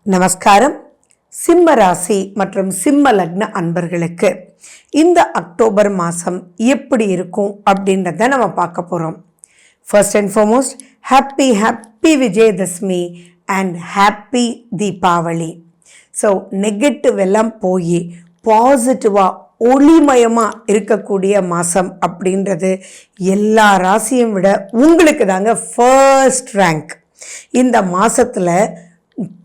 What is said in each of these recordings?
நமஸ்காரம். சிம்ம ராசி மற்றும் சிம்ம லக்ன அன்பர்களுக்கு இந்த அக்டோபர் மாதம் எப்படி இருக்கும் அப்படின்றத நம்ம பார்க்க போகிறோம். First and foremost happy Vijayadashami and happy Deepavali. So negative எல்லாம் போய் பாசிட்டிவாக ஒளிமயமாக இருக்கக்கூடிய மாதம் அப்படின்றது எல்லா ராசியும் விட உங்களுக்கு தாங்க ஃபர்ஸ்ட் ரேங்க். இந்த மாதத்தில்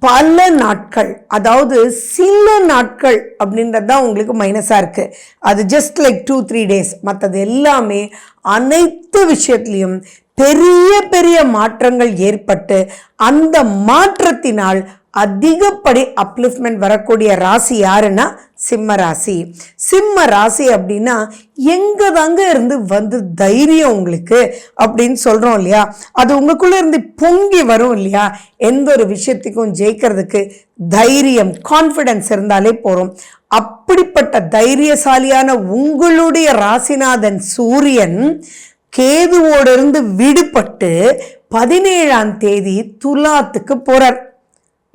பல நாட்கள், அதாவது சில நாட்கள் அப்படின்றது தான் உங்களுக்கு மைனஸாக இருக்குது. அது ஜஸ்ட் லைக் 2-3 days. மற்றது எல்லாமே அனைத்து விஷயத்துலையும் பெரிய பெரிய மாற்றங்கள் ஏற்பட்டு அந்த மாற்றத்தினால் அதிகப்படி அப்லிஃப்ட்மெண்ட் வரக்கூடிய ராசி யாருன்னா சிம்ம ராசி. சிம்ம ராசி அப்படின்னா எங்க தாங்க இருந்து வந்து தைரியம் உங்களுக்கு அப்படின்னு சொல்றோம் இல்லையா, அது உங்களுக்குள்ள இருந்து பொங்கி வரும் இல்லையா. எந்த ஒரு விஷயத்துக்கும் ஜெயிக்கிறதுக்கு தைரியம், கான்ஃபிடன்ஸ் இருந்தாலே போறோம். அப்படிப்பட்ட தைரியசாலியான உங்களுடைய ராசிநாதன் சூரியன் கேதுவோடு இருந்து விடுபட்டு 17ஆம் தேதி துலாத்துக்கு போறார்.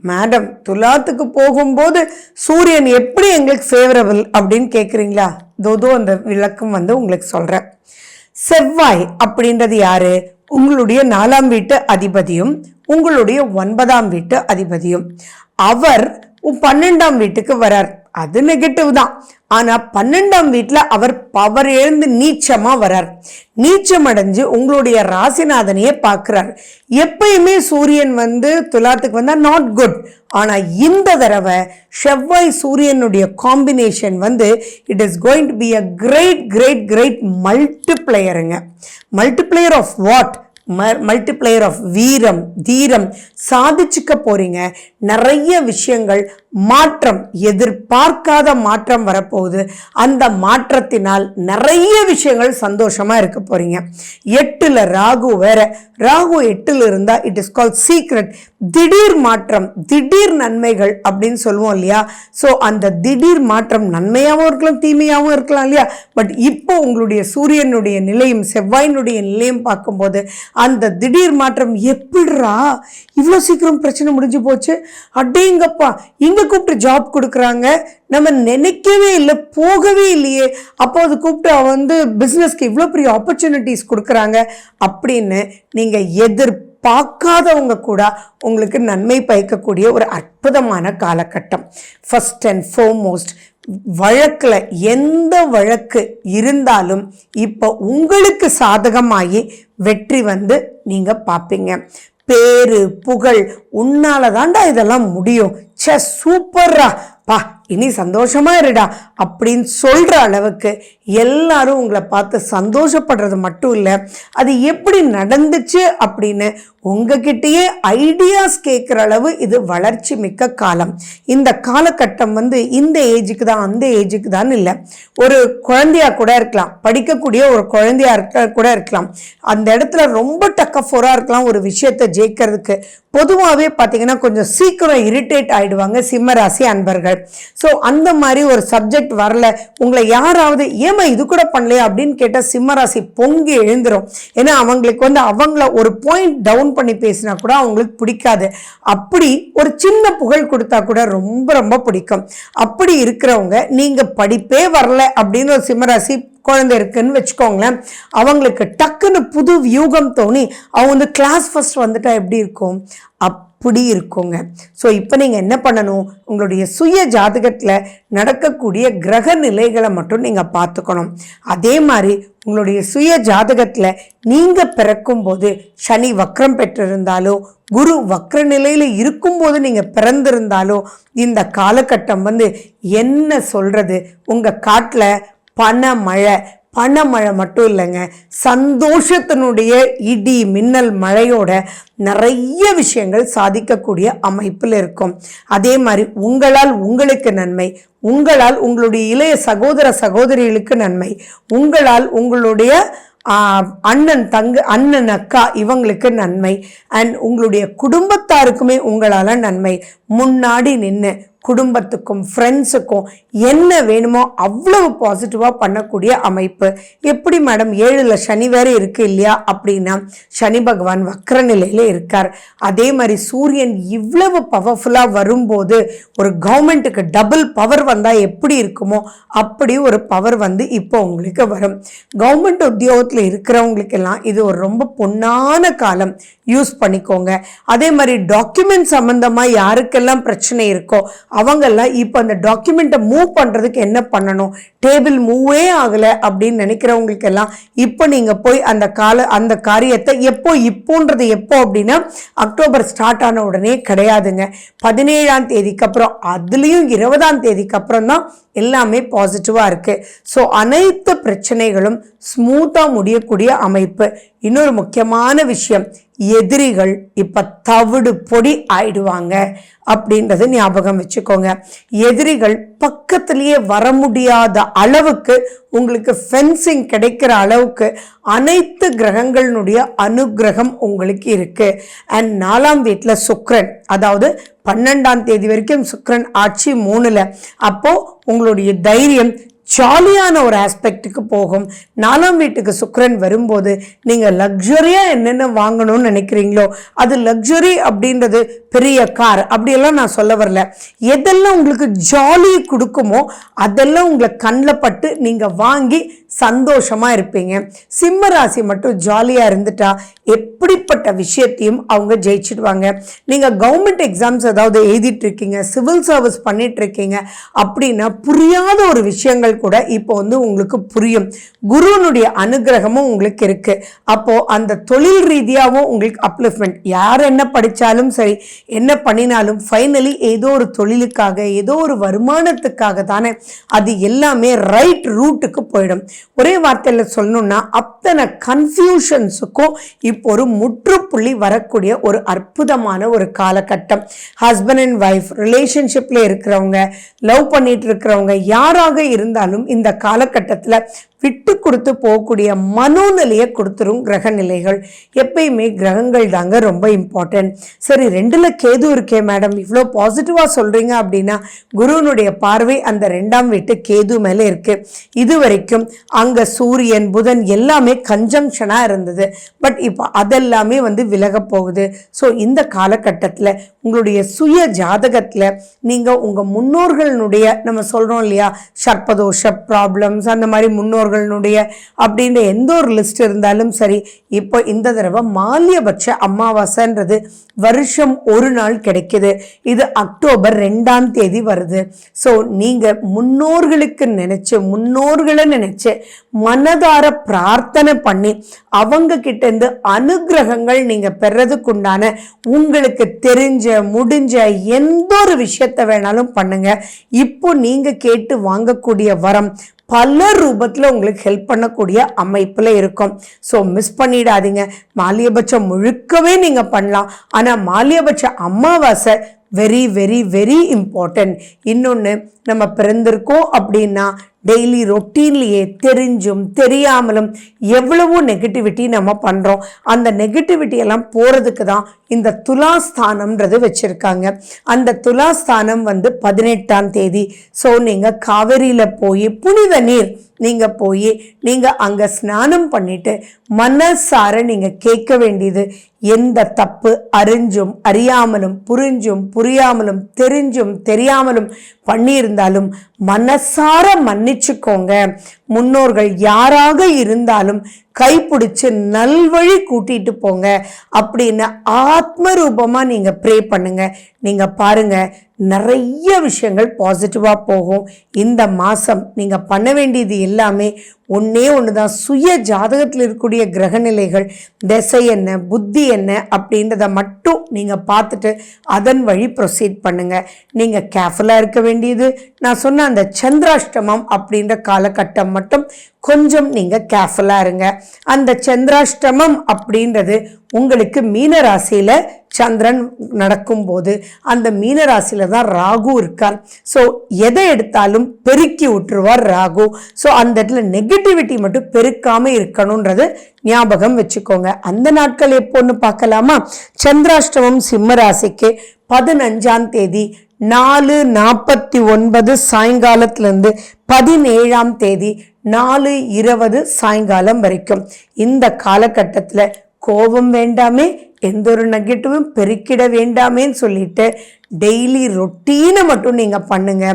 மேடம், துலாத்துக்கு போகும்போது சூரியன் எப்படி எங்களுக்கு ஃபேவரபிள் அப்படின்னு கேட்குறீங்களா? தோதோ அந்த விளக்கம் உங்களுக்கு சொல்கிறேன். செவ்வாய் அப்படின்றது யாரு? உங்களுடைய 4ஆம் வீட்டு அதிபதியும் உங்களுடைய 9ஆம் வீட்டு அதிபதியும். அவர் 12ஆம் வீட்டுக்கு வரார். அது நெகட்டிவ் தான். ஆனா 12ஆம் வீட்டுல அவர் பவர் எழுந்து நீச்சமா வரார். நீச்சம் அடைஞ்சு உங்களுடைய ராசிநாதனையே பார்க்கிறார். எப்பயுமே சூரியன் துலாத்துக்கு வந்தா நாட் குட். ஆனா இந்த தடவை செவ்வாய் சூரியனுடைய combination it is going to be a great great great மல்டிப்ளையருங்க. Multiplier of what? Multiplier of வீரம், தீரம். சாதிச்சுக்க போறீங்க. நிறைய விஷயங்கள் மாற்றம், எதிர்பார்க்காத மாற்றம் வரப்போகுது. அந்த மாற்றத்தினால் நிறைய விஷயங்கள் சந்தோஷமா இருக்க போறீங்க. 8ல் ராகு வேற. ராகு 8ல் இருந்தா இட் இஸ் கால்ட் சீக்ரெட். திடீர் மாற்றம், திடீர் நன்மைகள் அப்படின்னு சொல்லுவோம் இல்லையா. ஸோ அந்த திடீர் மாற்றம் நன்மையாகவும் இருக்கலாம், தீமையாகவும் இருக்கலாம் இல்லையா. பட் இப்போ உங்களுடைய சூரியனுடைய நிலையும் செவ்வாயினுடைய நிலையும் பார்க்கும்போது அந்த திடீர் மாற்றம், எப்படிரா இவ்வளோ சீக்கிரம் பிரச்சனை முடிஞ்சு போச்சு, அடேங்கப்பா இங்க கூப்பிட்டு ஜாப் கொடுக்குறாங்க, நம்ம நினைக்கவே இல்லை, போகவே இல்லையே, அப்போ அது கூப்பிட்டு பிஸ்னஸ்க்கு இவ்வளோ பெரிய ஆப்பர்ச்சுனிட்டிஸ் கொடுக்குறாங்க அப்படின்னு நீங்க எதிர்பார்க்காதவங்க கூட உங்களுக்கு நன்மை பயக்கக்கூடிய ஒரு அற்புதமான காலகட்டம். ஃபர்ஸ்ட் அண்ட் ஃபார்மோஸ்ட் வழக்கில் எந்த வழக்கு இருந்தாலும் இப்போ உங்களுக்கு சாதகமாகி வெற்றி நீங்க பார்ப்பீங்க. பேரு புகழ், உன்னால தாண்டா இதெல்லாம் முடியும், சே சூப்பர்ரா பா, இனி சந்தோஷமா இருடா அப்படின்னு சொல்ற அளவுக்கு எல்லாரும் உங்களை பார்த்து சந்தோஷப்படுறது மட்டும் இல்லை, அது எப்படி நடந்துச்சு அப்படின்னு உங்ககிட்டயே ஐடியாஸ் கேட்குற அளவு இது வளர்ச்சி மிக்க காலம். இந்த காலகட்டம் இந்த ஏஜுக்கு தான் அந்த ஏஜுக்கு தான் இல்லை, ஒரு குழந்தையா கூட இருக்கலாம், படிக்கக்கூடிய ஒரு குழந்தையா கூட இருக்கலாம், அந்த இடத்துல ரொம்ப டக்கஃபோராக இருக்கலாம் ஒரு விஷயத்தை ஜெயிக்கிறதுக்கு. பொதுவாகவே பார்த்தீங்கன்னா கொஞ்சம் சீக்கிரம் இரிட்டேட் ஆயிடுவாங்க சிம்மராசி அன்பர்கள். ஸோ அந்த மாதிரி ஒரு சப்ஜெக்ட் வரல, உங்களை யாராவது ஏமா இது கூட பண்ணலையா அப்படின்னு கேட்டால் சிம்மராசி பொங்கி எழுந்துரும். ஏன்னா அவங்களுக்கு அவங்கள ஒரு பாயிண்ட் டவுன் பண்ணி பேசினா கூட அவங்களுக்கு பிடிக்காது. அப்படி ஒரு சின்ன புகழ் கொடுத்தா கூட ரொம்ப ரொம்ப பிடிக்கும். அப்படி இருக்கிறவங்க நீங்க படிப்பே வரல அப்படின்னு ஒரு சிம்மராசி குழந்தை இருக்குன்னு வச்சுக்கோங்களேன், அவங்களுக்கு டக்குன்னு புது வியூகம் தோணி அவங்க கிளாஸ் ஃபர்ஸ்ட் வந்துட்டா எப்படி இருக்கும், அப்படி இருக்குங்க. ஸோ இப்போ நீங்கள் என்ன பண்ணணும், உங்களுடைய சுய ஜாதகத்தில் நடக்கக்கூடிய கிரக நிலைகளை மட்டும் நீங்கள் பார்த்துக்கணும். அதே மாதிரி உங்களுடைய சுய ஜாதகத்தில் நீங்கள் பிறக்கும்போது சனி வக்ரம் பெற்றிருந்தாலோ குரு வக்ர நிலையில் இருக்கும்போது நீங்கள் பிறந்திருந்தாலோ இந்த காலகட்டம் என்ன சொல்கிறது, உங்கள் காட்டில் பணமழை மட்டும் இல்லைங்க, சந்தோஷத்தினுடைய இடி மின்னல் மழையோட நிறைய விஷயங்கள் சாதிக்கக்கூடிய அமைப்பில் இருக்கும். அதே மாதிரி உங்களால் உங்களுக்கு நன்மை, உங்களால் உங்களுடைய இளைய சகோதர சகோதரிகளுக்கு நன்மை, உங்களால் உங்களுடைய அண்ணன் அக்கா இவங்களுக்கு நன்மை, அண்ட் உங்களுடைய குடும்பத்தாருக்குமே உங்களால நன்மை. முன்னாடி நின்று குடும்பத்துக்கும் ஃப்ரெண்ட்ஸுக்கும் என்ன வேணுமோ அவ்வளவு பாசிட்டிவாக பண்ணக்கூடிய அமைப்பு. எப்படி மேடம் 7ல் சனி வேற இருக்கு இல்லையா அப்படின்னா, சனி பகவான் வக்ர நிலையில இருக்கார். அதே மாதிரி சூரியன் இவ்வளவு பவர்ஃபுல்லாக வரும்போது ஒரு கவர்மெண்ட்டுக்கு டபுள் பவர் வந்தால் எப்படி இருக்குமோ அப்படி ஒரு பவர் வந்து இப்போ உங்களுக்கு வரும். கவர்மெண்ட் உத்தியோகத்தில் இருக்கிறவங்களுக்கெல்லாம் இது ஒரு ரொம்ப பொன்னான காலம், யூஸ் பண்ணிக்கோங்க. அதே மாதிரி டாக்குமெண்ட் சம்பந்தமாக யாருக்கெல்லாம் பிரச்சனை இருக்கோ அவங்கெல்லாம் இப்போ அந்த டாக்குமெண்ட்டை மூவ் பண்ணுறதுக்கு என்ன பண்ணணும், டேபிள் மூவே ஆகலை அப்படின்னு நினைக்கிறவங்களுக்கெல்லாம் இப்போ நீங்கள் போய் அந்த காரியத்தை இப்போன்றது எப்போ அப்படின்னா அக்டோபர் ஸ்டார்ட் ஆன உடனே கிடையாதுங்க. 17ஆம் தேதிக்கு அப்புறம், அதுலேயும் 20ஆம் தேதிக்கு அப்புறம் தான் எல்லாமே பாசிட்டிவாக இருக்குது. ஸோ அனைத்து பிரச்சனைகளும் ஸ்மூத்தாக முடியக்கூடிய அமைப்பு. இன்னொரு முக்கியமான விஷயம், எதிரிகள் இப்போ தவிடு பொடி ஆயிடுவாங்க அப்படின்றது ஞாபகம் வச்சுக்கோங்க. எதிரிகள் பக்கத்திலேயே வர முடியாத அளவுக்கு உங்களுக்கு ஃபென்சிங் கிடைக்கிற அளவுக்கு அனைத்து கிரகங்களினுடைய அனுகிரகம் உங்களுக்கு இருக்கு. அண்ட் 4ஆம் வீட்டில் சுக்கிரன், அதாவது 12ஆம் தேதி வரைக்கும் சுக்கிரன் ஆட்சி 3ல். அப்போ உங்களுடைய தைரியம் ஜாலியான ஒரு ஆஸ்பெக்டுக்கு போகும். 4ஆம் வீட்டுக்கு சுக்கிரன் வரும்போது நீங்கள் லக்ஸரியாக என்னென்ன வாங்கணும்னு நினைக்கிறீங்களோ அது லக்ஸரி அப்படின்றது பெரிய கார் அப்படியெல்லாம் நான் சொல்ல வரல. எதெல்லாம் உங்களுக்கு ஜாலி கொடுக்குமோ அதெல்லாம் உங்களை கண்ணில் பட்டு நீங்கள் வாங்கி சந்தோஷமாக இருப்பீங்க. சிம்ம ராசி மட்டும் ஜாலியாக இருந்துட்டா எப்படிப்பட்ட விஷயத்தையும் அவங்க ஜெயிச்சிடுவாங்க. நீங்கள் கவர்மெண்ட் எக்ஸாம்ஸ் ஏதாவது எழுதிட்டு இருக்கீங்க, சிவில் சர்வீஸ் பண்ணிட்டு இருக்கீங்க அப்படின்னா புரியாத ஒரு விஷயங்கள் கூட இப்போ வந்து உங்களுக்கு புரியும். குருனுடைய அனுகிரகமும் உங்களுக்கு இருக்கு. அப்போ அந்த தொழில் ரீதியாகவும் உங்களுக்கு அப்லிஃப்ட்மெண்ட். யார் என்ன படித்தாலும் சரி, என்ன பண்ணினாலும் ஃபைனலி ஏதோ ஒரு தொழிலுக்காக, ஏதோ ஒரு வருமானத்துக்காக தானே அது எல்லாமே ரைட் ரூட்டுக்கு போயிடும். ஒரே வார்த்தையில் சொல்லணும்னா அத்தனை கன்ஃபியூஷன்ஸுக்கும் இப்போ ஒரு முற்றுப்புள்ளி வரக்கூடிய ஒரு அற்புதமான ஒரு காலகட்டம். ஹஸ்பண்ட் அண்ட் ஒய்ஃப் ரிலேஷன்ஷிப்ல இருக்கிறவங்க, லவ் பண்ணிட்டு இருக்கிறவங்க யாராக இருந்தாலும் இந்த காலகட்டத்தில் விட்டு கொடுத்து போகக்கூடிய மனோநிலையை கொடுத்துரும் கிரக நிலைகள். எப்பயுமே கிரகங்கள் தாங்க ரொம்ப இம்பார்ட்டன்ட். சரி, 2ல் கேது இருக்கே மேடம், இவ்வளோ பாசிட்டிவாக சொல்கிறீங்க அப்படின்னா குருனுடைய பார்வை அந்த 2ஆம் வீட்டு கேது மேலே இருக்கு. இது வரைக்கும் அங்கே சூரியன் புதன் எல்லாமே கன்ஜங்ஷனாக இருந்தது. பட் இப்போ அதெல்லாமே வந்து விலக போகுது. ஸோ இந்த காலகட்டத்தில் உங்களுடைய சுய ஜாதகத்தில் நீங்கள் உங்கள் முன்னோர்களுடைய, நம்ம சொல்கிறோம் இல்லையா, சர்ப்பதோஷ ப்ராப்ளம்ஸ், அந்த மாதிரி முன்னோர்களுடைய அப்படின்ற எந்த ஒரு லிஸ்ட் இருந்தாலும் சரி, இப்போ இந்த தடவை மால்யபட்ச அமாவாசைன்றது வருஷம் ஒரு நாள் கிடைக்குது. இது அக்டோபர் 2ஆம் தேதி வருது. ஸோ நீங்கள் முன்னோர்களுக்கு முன்னோர்களை நினைச்சு மனதார பிரார்த்தனை பண்ணி அவங்க கிட்ட இருந்து அனுகிரகங்கள் நீங்க பெறதுக்குண்டான உங்களுக்கு தெரிஞ்ச முடிஞ்ச எந்த ஒரு விஷயத்தை வேணாலும் பண்ணுங்க. இப்போ நீங்க கேட்டு வாங்கக்கூடிய வரம் பல ரூபத்தில் உங்களுக்கு ஹெல்ப் பண்ணக்கூடிய அமைப்பில் இருக்கும். ஸோ மிஸ் பண்ணிடாதீங்க. மால்யபட்சம் முழுக்கவே நீங்கள் பண்ணலாம். ஆனால் மால்யபட்ச அமாவாசை வெரி வெரி வெரி இம்பார்ட்டன்ட். இன்னொன்று, நம்ம பிறந்திருக்கோம் அப்படின்னா டெய்லி ரொட்டீன்லேயே தெரிஞ்சும் தெரியாமலும் எவ்வளவோ நெகட்டிவிட்டி நம்ம பண்ணுறோம். அந்த நெகட்டிவிட்டியெல்லாம் போகிறதுக்கு தான் இந்த துலாஸ்தானம்ன்றது வச்சுருக்காங்க. அந்த துலாஸ்தானம் வந்து 18ஆம் தேதி. ஸோ நீங்கள் காவேரியில் போய் புனித நீர் நீங்கள் போய் நீங்கள் அங்கே ஸ்நானம் பண்ணிட்டு மனசார நீங்கள் கேட்க வேண்டியது, எந்த தப்பு அறிஞ்சும் அறியாமலும் புரிஞ்சும் புரியாமலும் தெரிஞ்சும் தெரியாமலும் பண்ணியிருந்தாலும் மனசார மன்னிச்சுக்கோங்க. முன்னோர்கள் யாராக இருந்தாலும் கைப்பிடிச்சு நல்வழி கூட்டிட்டு போங்க அப்படின்னு ஆத்ம ரூபமா நீங்க ப்ரே பண்ணுங்க. நீங்க பாருங்க, நிறைய விஷயங்கள் பாசிட்டிவா போகும். இந்த மாசம் நீங்க பண்ண வேண்டியது எல்லாமே ஒன்னே ஒண்ணுதான். சுய ஜாதகத்தில் இருக்கக்கூடிய கிரகநிலைகள், திசை என்ன, புத்தி என்ன அப்படின்றத மட்டும் நீங்க பார்த்துட்டு அதன் வழி ப்ரொசீட் பண்ணுங்க. நீங்க கேர்ஃபுல்லா இருக்க வேண்டியது, நான் சொன்ன அந்த சந்திராஷ்டமம் அப்படின்ற காலகட்டம் மட்டும் கொஞ்சம் நீங்கள் கேர்ஃபுல்லாக இருங்க. அந்த சந்திராஷ்டமம் அப்படின்றது உங்களுக்கு மீன ராசியில் சந்திரன் நடக்கும்போது அந்த மீன ராசியில தான் ராகு இருக்கார். ஸோ எதை எடுத்தாலும் பெருக்கி விட்டுருவார் ராகு. ஸோ அந்த இடத்துல நெகட்டிவிட்டி மட்டும் பெருக்காமல் இருக்கணுன்றது ஞாபகம் வச்சுக்கோங்க. அந்த நாட்கள் எப்போன்னு பார்க்கலாமா? சந்திராஷ்டமம் சிம்ம ராசிக்கு 15ஆம் தேதி 4:49 சாயங்காலத்திலிருந்து 17ஆம் தேதி 4:20 சாயங்காலம் வரைக்கும். இந்த காலகட்டத்தில் கோபம் வேண்டாமே, எந்த ஒரு நெகட்டிவும் பெருக்கிட வேண்டாமேன்னு சொல்லிட்டு டெய்லி ரொட்டீனை மட்டும் நீங்கள் பண்ணுங்க.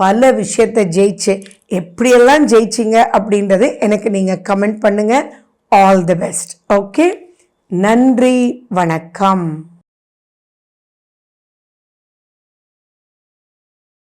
பல விஷயத்தை ஜெயிச்சு எப்படியெல்லாம் ஜெயிச்சிங்க அப்படின்றது எனக்கு நீங்கள் கமெண்ட் பண்ணுங்க. All the best. ஓகே, நன்றி, வணக்கம்.